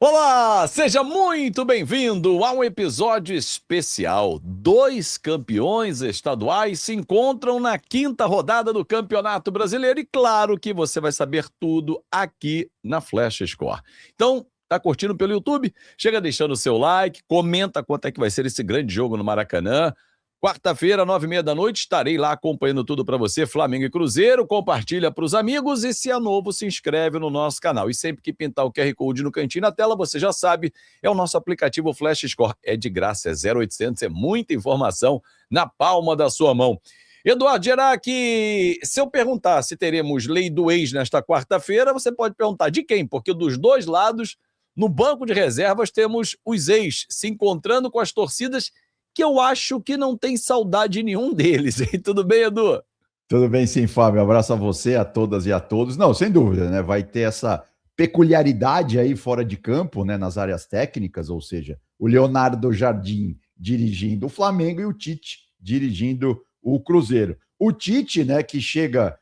Olá, seja muito bem-vindo a um episódio especial. Dois campeões estaduais se encontram na quinta rodada do Campeonato Brasileiro e claro que você vai saber tudo aqui na Flash Score. Então, tá curtindo pelo YouTube? Chega deixando o seu like, comenta quanto é que vai ser esse grande jogo no Maracanã. Quarta-feira, 9h30 estarei lá acompanhando tudo para você, Flamengo e Cruzeiro. Compartilha para os amigos e se é novo, se inscreve no nosso canal. E sempre que pintar o QR Code no cantinho na tela, você já sabe, é o nosso aplicativo Flash Score. É de graça, é 0800, é muita informação na palma da sua mão. Eduardo Gerac, se eu perguntar se teremos lei do ex nesta quarta-feira, você pode perguntar de quem? Porque dos dois lados, no banco de reservas, temos os ex se encontrando com as torcidas que eu acho que não tem saudade nenhum deles, hein? Tudo bem, Edu? Tudo bem, sim, Fábio. Abraço a você, a todas e a todos. Não, sem dúvida, né? Vai ter essa peculiaridade aí fora de campo, né? Nas áreas técnicas, ou seja, o Leonardo Jardim dirigindo o Flamengo e o Tite dirigindo o Cruzeiro. O Tite, né, que chega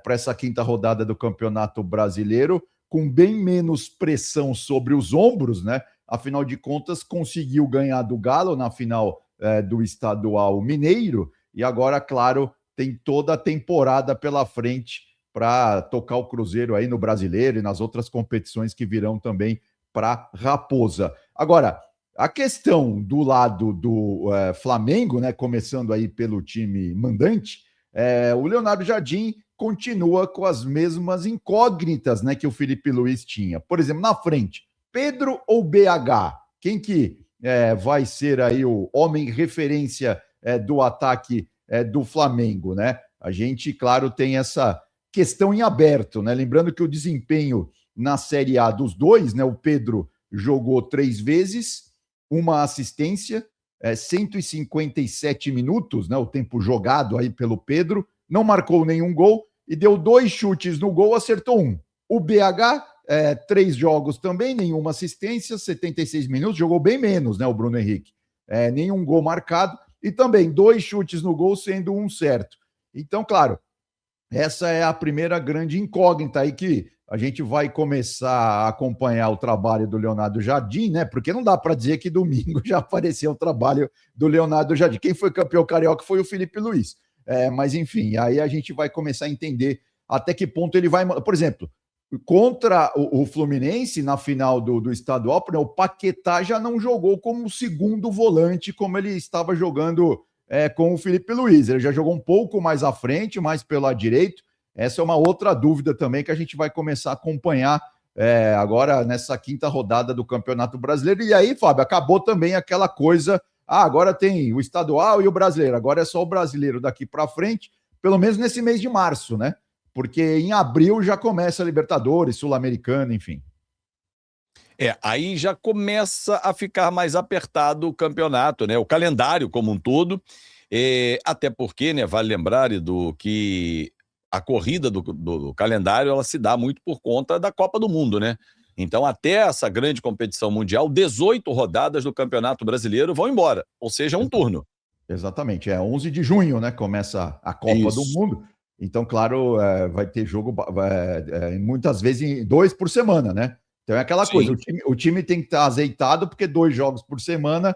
para essa quinta rodada do Campeonato Brasileiro com bem menos pressão sobre os ombros, né? Afinal de contas, conseguiu ganhar do Galo na final do Estadual Mineiro e agora, claro, tem toda a temporada pela frente para tocar o Cruzeiro aí no Brasileiro e nas outras competições que virão também para Raposa. Agora, a questão do lado do Flamengo, né, começando aí pelo time mandante, o Leonardo Jardim continua com as mesmas incógnitas, né, que o Felipe Luiz tinha. Por exemplo, na frente, Pedro ou BH? Quem que vai ser aí o homem referência do ataque do Flamengo, né? A gente, claro, tem essa questão em aberto, né? Lembrando que o desempenho na Série A dos dois, né? O Pedro jogou 3 vezes, uma assistência, 157 minutos, né? O tempo jogado aí pelo Pedro, não marcou nenhum gol e deu 2 chutes no gol, acertou um. O BH 3 jogos também, nenhuma assistência, 76 minutos, jogou bem menos, né, o Bruno Henrique. Nenhum gol marcado e também 2 chutes no gol, sendo um certo. Então, claro, essa é a primeira grande incógnita aí que a gente vai começar a acompanhar o trabalho do Leonardo Jardim, né? Porque não dá para dizer que domingo já apareceu o trabalho do Leonardo Jardim. Quem foi campeão carioca foi o Felipe Luiz. Mas, enfim, aí a gente vai começar a entender até que ponto ele vai... Por exemplo, contra o Fluminense na final do estadual, o Paquetá já não jogou como segundo volante, como ele estava jogando com o Felipe Luiz. Ele já jogou um pouco mais à frente, mais pelo lado direito. Essa é uma outra dúvida também que a gente vai começar a acompanhar agora nessa quinta rodada do Campeonato Brasileiro. E aí, Fábio, acabou também aquela coisa, agora tem o estadual e o brasileiro, agora é só o brasileiro daqui para frente, pelo menos nesse mês de março, né? Porque em abril já começa a Libertadores, Sul-Americana, enfim. Aí já começa a ficar mais apertado o campeonato, né? O calendário como um todo. Até porque, né, vale lembrar, Edu, que a corrida do calendário ela se dá muito por conta da Copa do Mundo, né? Então, até essa grande competição mundial, 18 rodadas do Campeonato Brasileiro vão embora, ou seja, um turno. Exatamente, 11 de junho, né? Começa a Copa do Mundo. Então, claro, vai ter jogo muitas vezes 2 por semana, né? Então é aquela coisa, o time tem que estar azeitado, porque 2 jogos por semana,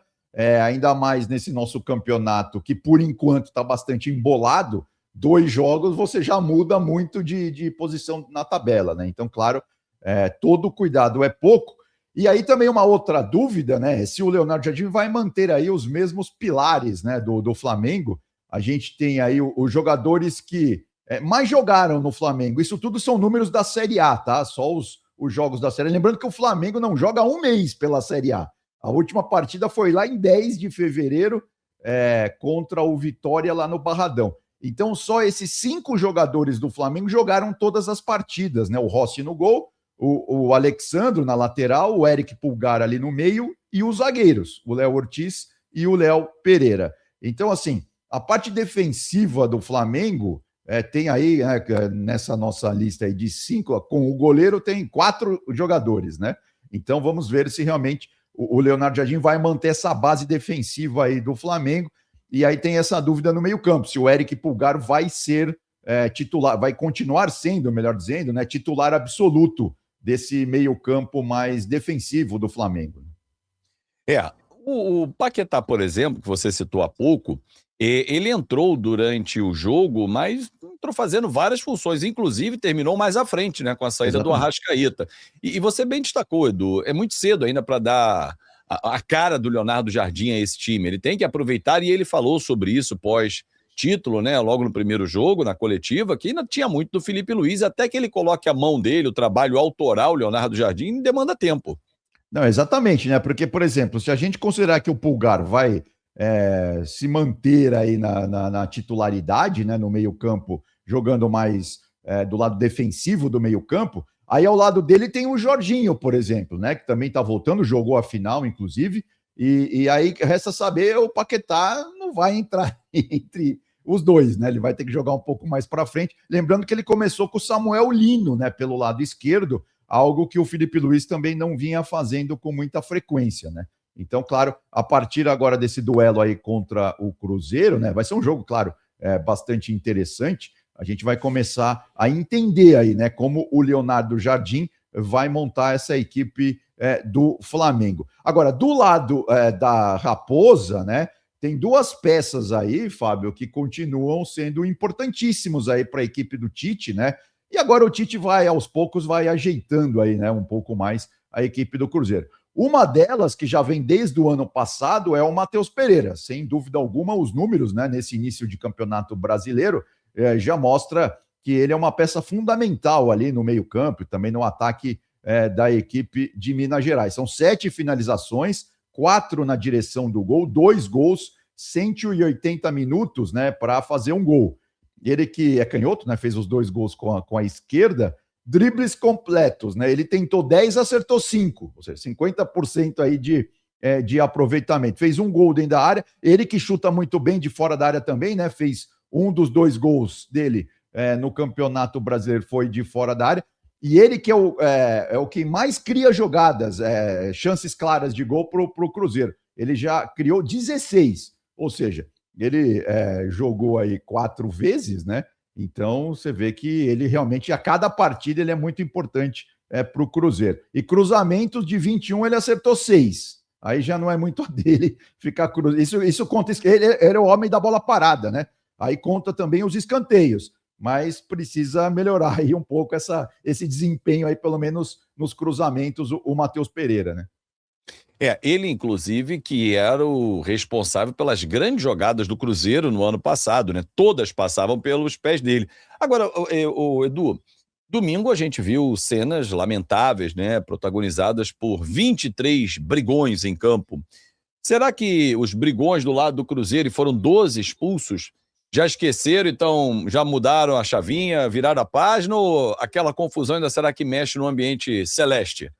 ainda mais nesse nosso campeonato, que por enquanto está bastante embolado, 2 jogos você já muda muito de posição na tabela, né? Então, claro, todo cuidado é pouco. E aí também uma outra dúvida, né? Se o Leonardo Jardim vai manter aí os mesmos pilares, né, do Flamengo. A gente tem aí os jogadores que mais jogaram no Flamengo. Isso tudo são números da Série A, tá? Só os jogos da Série A. Lembrando que o Flamengo não joga há um mês pela Série A. A última partida foi lá em 10 de fevereiro contra o Vitória lá no Barradão. Então só esses 5 jogadores do Flamengo jogaram todas as partidas, né? O Rossi no gol, o Alexandro na lateral, o Eric Pulgar ali no meio e os zagueiros, o Léo Ortiz e o Léo Pereira. Então, assim, a parte defensiva do Flamengo tem aí, nessa nossa lista aí de 5, com o goleiro tem 4 jogadores, né? Então vamos ver se realmente o Leonardo Jardim vai manter essa base defensiva aí do Flamengo. E aí tem essa dúvida no meio-campo, se o Eric Pulgar vai ser titular, vai continuar sendo, melhor dizendo, né, titular absoluto desse meio-campo mais defensivo do Flamengo. O Paquetá, por exemplo, que você citou há pouco, ele entrou durante o jogo, mas entrou fazendo várias funções, inclusive terminou mais à frente, né, com a saída do Exatamente. Arrascaeta. E você bem destacou, Edu, é muito cedo ainda para dar a cara do Leonardo Jardim a esse time. Ele tem que aproveitar, e ele falou sobre isso pós-título, né, logo no primeiro jogo, na coletiva, que ainda tinha muito do Felipe Luiz, até que ele coloque a mão dele, o trabalho autoral, Leonardo Jardim, demanda tempo. Não, exatamente, né? Porque, por exemplo, se a gente considerar que o Pulgar vai se manter aí na titularidade, né, no meio-campo, jogando mais do lado defensivo do meio-campo, aí ao lado dele tem o Jorginho, por exemplo, né? Que também está voltando, jogou a final, inclusive, e aí resta saber, o Paquetá não vai entrar entre os dois, né? Ele vai ter que jogar um pouco mais para frente. Lembrando que ele começou com o Samuel Lino, né, pelo lado esquerdo, algo que o Felipe Luiz também não vinha fazendo com muita frequência, né? Então, claro, a partir agora desse duelo aí contra o Cruzeiro, né? Vai ser um jogo, claro, bastante interessante. A gente vai começar a entender aí, né? Como o Leonardo Jardim vai montar essa equipe do Flamengo. Agora, do lado da Raposa, né? Tem duas peças aí, Fábio, que continuam sendo importantíssimos aí para a equipe do Tite, né? E agora o Tite vai, aos poucos, vai ajeitando aí, né, um pouco mais a equipe do Cruzeiro. Uma delas, que já vem desde o ano passado, é o Matheus Pereira. Sem dúvida alguma, os números, né, nesse início de campeonato brasileiro, já mostra que ele é uma peça fundamental ali no meio-campo e também no ataque da equipe de Minas Gerais. São 7 finalizações, 4 na direção do gol, 2 gols, 180 minutos, né, para fazer um gol. Ele que é canhoto, né, fez os 2 gols com a esquerda, dribles completos, né? Ele tentou 10, acertou 5, ou seja, 50% aí de aproveitamento. Fez um gol dentro da área, ele que chuta muito bem de fora da área também, né? Fez um dos 2 gols dele no Campeonato Brasileiro, foi de fora da área. E ele que é o que mais cria jogadas, chances claras de gol para o Cruzeiro. Ele já criou 16, ou seja, ele jogou aí 4 vezes, né? Então você vê que ele realmente, a cada partida, ele é muito importante para o Cruzeiro. E cruzamentos de 21, ele acertou 6. Aí já não é muito a dele ficar cruzando. Isso conta, ele era o homem da bola parada, né? Aí conta também os escanteios, mas precisa melhorar aí um pouco esse desempenho aí, pelo menos nos cruzamentos, o Matheus Pereira, né? Ele, inclusive, que era o responsável pelas grandes jogadas do Cruzeiro no ano passado, né? Todas passavam pelos pés dele. Agora, o Edu, domingo a gente viu cenas lamentáveis, né? Protagonizadas por 23 brigões em campo. Será que os brigões do lado do Cruzeiro, e foram 12 expulsos, já esqueceram, então já mudaram a chavinha, viraram a página, ou aquela confusão ainda será que mexe no ambiente celeste?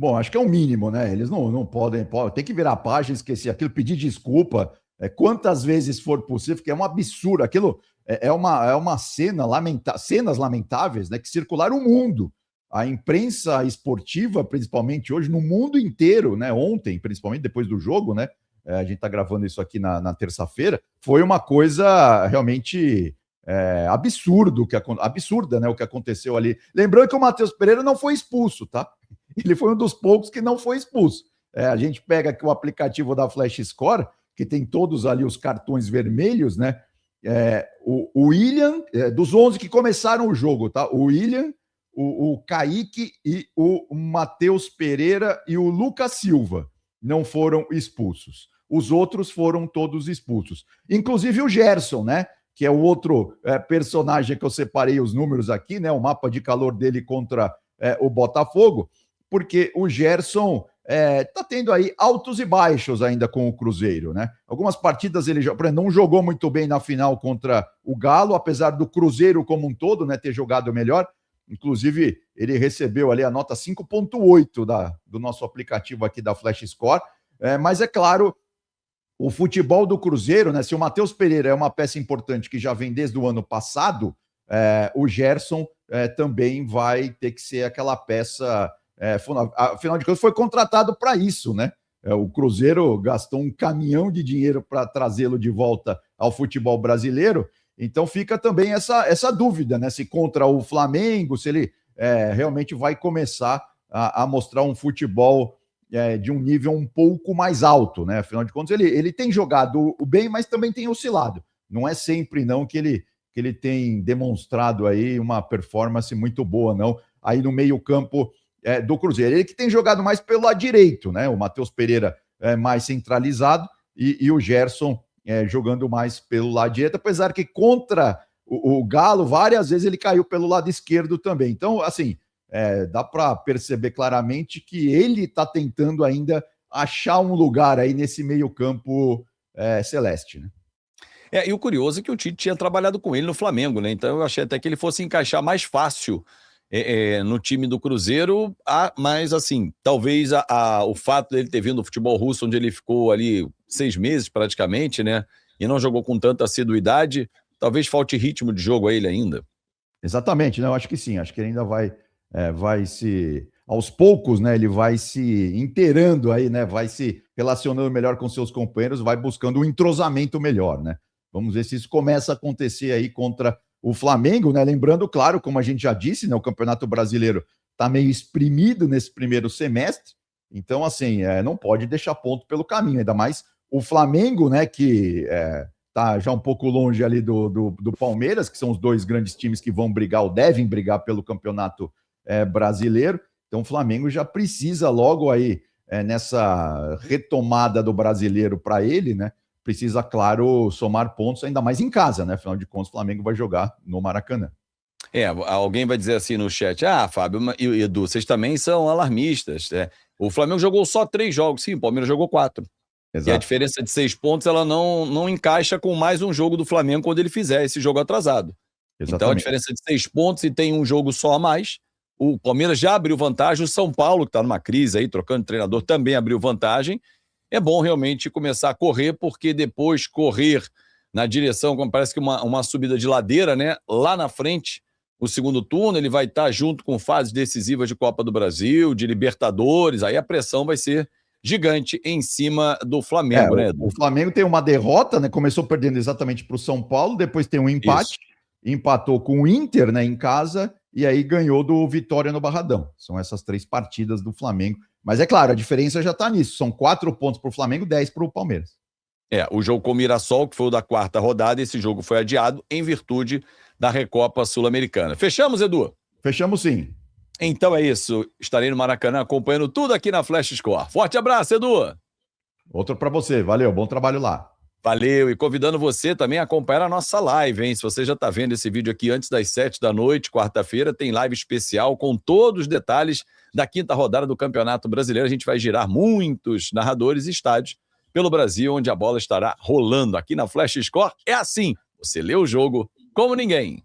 Bom, acho que é o mínimo, né? Eles não podem, tem que virar a página, esquecer aquilo, pedir desculpa, quantas vezes for possível, porque é um absurdo. Aquilo é uma cenas lamentáveis, né, que circularam o mundo. A imprensa esportiva, principalmente hoje, no mundo inteiro, né? Ontem, principalmente depois do jogo, né? A gente está gravando isso aqui na terça-feira, foi uma coisa realmente absurda, né? O que aconteceu ali. Lembrando que o Matheus Pereira não foi expulso, tá? Ele foi um dos poucos que não foi expulso. A gente pega aqui o aplicativo da Flash Score, que tem todos ali os cartões vermelhos, né? O William, dos 11 que começaram o jogo, tá? O William, o Kaique e o Matheus Pereira e o Lucas Silva não foram expulsos. Os outros foram todos expulsos. Inclusive o Gerson, né? Que é o outro personagem que eu separei os números aqui, né? O mapa de calor dele contra o Botafogo, porque o Gerson tá tendo aí altos e baixos ainda com o Cruzeiro, né? Algumas partidas ele não jogou muito bem na final contra o Galo, apesar do Cruzeiro como um todo, né, ter jogado melhor. Inclusive, ele recebeu ali a nota 5.8 do nosso aplicativo aqui da Flash Score. Mas é claro, o futebol do Cruzeiro, né? Se o Matheus Pereira é uma peça importante que já vem desde o ano passado, o Gerson também vai ter que ser aquela peça. Afinal de contas, foi contratado para isso, né? O Cruzeiro gastou um caminhão de dinheiro para trazê-lo de volta ao futebol brasileiro. Então fica também essa dúvida, né? Se contra o Flamengo, se ele realmente vai começar a mostrar um futebol de um nível um pouco mais alto, né? Afinal de contas, ele tem jogado bem, mas também tem oscilado. Não é sempre, não, que ele tem demonstrado aí uma performance muito boa, não, aí no meio-campo do Cruzeiro. Ele que tem jogado mais pelo lado direito, né? O Matheus Pereira mais centralizado e o Gerson jogando mais pelo lado direito, apesar que contra o Galo, várias vezes ele caiu pelo lado esquerdo também. Então, assim, dá para perceber claramente que ele está tentando ainda achar um lugar aí nesse meio-campo celeste, né? E o curioso é que o Tite tinha trabalhado com ele no Flamengo, né? Então eu achei até que ele fosse encaixar mais fácil no time do Cruzeiro, mas assim, talvez o fato dele ter vindo do futebol russo, onde ele ficou ali 6 meses praticamente, né? E não jogou com tanta assiduidade, talvez falte ritmo de jogo a ele ainda. Exatamente, né? Eu acho que sim, acho que ele ainda vai se, aos poucos, né? Ele vai se inteirando aí, né? Vai se relacionando melhor com seus companheiros, vai buscando um entrosamento melhor, né? Vamos ver se isso começa a acontecer aí contra o Flamengo, né? Lembrando, claro, como a gente já disse, né? O Campeonato Brasileiro está meio exprimido nesse primeiro semestre, então, assim, não pode deixar ponto pelo caminho, ainda mais o Flamengo, né? Que tá já um pouco longe ali do Palmeiras, que são os dois grandes times que vão brigar ou devem brigar pelo Campeonato Brasileiro. Então, o Flamengo já precisa logo aí, nessa retomada do brasileiro para ele, né? Precisa, claro, somar pontos, ainda mais em casa, né? Afinal de contas, o Flamengo vai jogar no Maracanã. Alguém vai dizer assim no chat, Fábio e Edu, vocês também são alarmistas. O Flamengo jogou só 3 jogos, sim, o Palmeiras jogou 4. Exato. E a diferença de 6 pontos, ela não encaixa com mais um jogo do Flamengo quando ele fizer esse jogo atrasado. Exatamente. Então a diferença de 6 pontos e tem um jogo só a mais. O Palmeiras já abriu vantagem, o São Paulo, que está numa crise aí, trocando de treinador, também abriu vantagem. É bom realmente começar a correr, porque depois correr na direção, como parece que uma subida de ladeira, né? Lá na frente, o segundo turno, ele vai estar junto com fases decisivas de Copa do Brasil, de Libertadores, aí a pressão vai ser gigante em cima do Flamengo, né, Edu? O Flamengo tem uma derrota, né? Começou perdendo exatamente para o São Paulo, depois tem um empate, empatou com o Inter, né, em casa, e aí ganhou do Vitória no Barradão. São essas 3 partidas do Flamengo. Mas é claro, a diferença já está nisso. São 4 pontos para o Flamengo, 10 para o Palmeiras. O jogo com o Mirassol, que foi o da 4ª rodada, esse jogo foi adiado em virtude da Recopa Sul-Americana. Fechamos, Edu? Fechamos sim. Então é isso. Estarei no Maracanã acompanhando tudo aqui na Flash Score. Forte abraço, Edu! Outro para você. Valeu, bom trabalho lá. Valeu, e convidando você também a acompanhar a nossa live, hein? Se você já está vendo esse vídeo aqui antes das 7 da noite, quarta-feira, tem live especial com todos os detalhes da 5ª rodada do Campeonato Brasileiro. A gente vai girar muitos narradores e estádios pelo Brasil, onde a bola estará rolando. Aqui na Flash Score é assim, você lê o jogo como ninguém.